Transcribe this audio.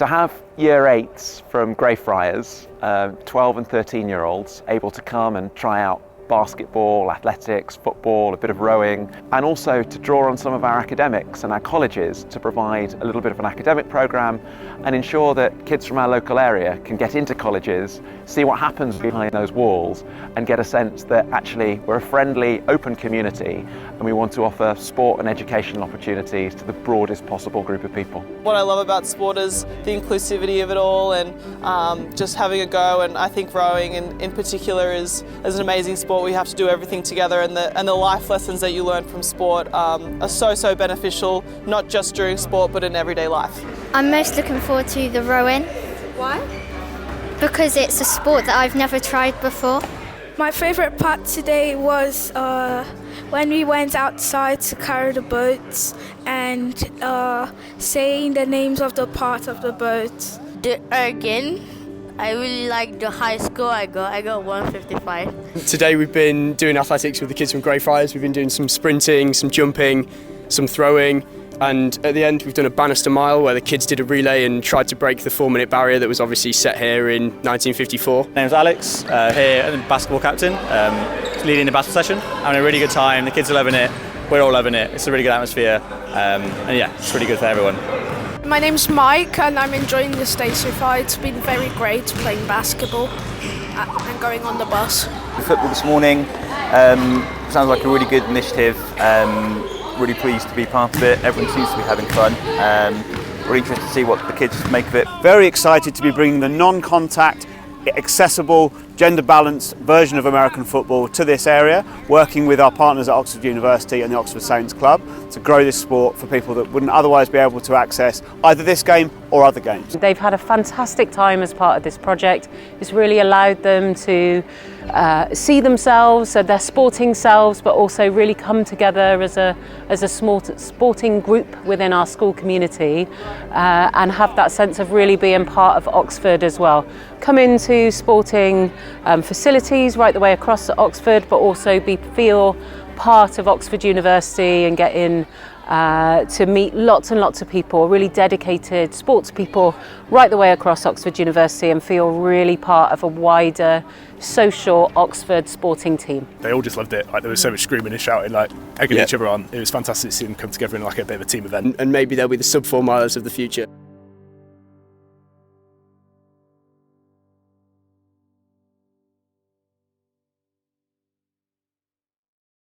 To have year 8s from Greyfriars, 12 and 13-year-olds, able to come and try out basketball, athletics, football, a bit of rowing, and also to draw on some of our academics and our colleges to provide a little bit of an academic programme and ensure that kids from our local area can get into colleges, see what happens behind those walls, and get a sense that actually we're a friendly, open community and we want to offer sport and educational opportunities to the broadest possible group of people. What I love about sport is the inclusivity of it all and just having a go, and I think rowing in particular is an amazing sport. We have to do everything together, and the life lessons that you learn from sport are so beneficial, not just during sport but in everyday life. I'm most looking forward to the rowing. Why? Because it's a sport that I've never tried before. My favourite part today was when we went outside to carry the boats and saying the names of the parts of the boats. The ergin. I really like the high score I got 155. Today we've been doing athletics with the kids from Greyfriars. We've been doing some sprinting, some jumping, some throwing, and at the end we've done a banister mile where the kids did a relay and tried to break the 4-minute barrier that was obviously set here in 1954. My name's Alex, here I'm the basketball captain, leading the basketball session. Having a really good time, the kids are loving it, we're all loving it, it's a really good atmosphere, and yeah, it's really good for everyone. My name's Mike and I'm enjoying this day so far. It's been very great playing basketball and going on the bus. Football this morning sounds like a really good initiative. Really pleased to be part of it. Everyone seems to be having fun. Really interested to see what the kids make of it. Very excited to be bringing the non-contact, accessible, gender-balanced version of American football to this area, working with our partners at Oxford University and the Oxford Saints Club to grow this sport for people that wouldn't otherwise be able to access either this game or other games. They've had a fantastic time as part of this project. It's really allowed them to see themselves, their sporting selves, but also really come together as a small sporting group within our school community and have that sense of really being part of Oxford as well. Come into sporting facilities right the way across Oxford, but also feel part of Oxford University and get in to meet lots and lots of people, really dedicated sports people right the way across Oxford University, and feel really part of a wider social Oxford sporting team. They all just loved it. Like, there was so much screaming and shouting, like egging each other on. It was fantastic to see them come together in like a bit of a team event. And maybe they'll be the sub-4 milers of the future.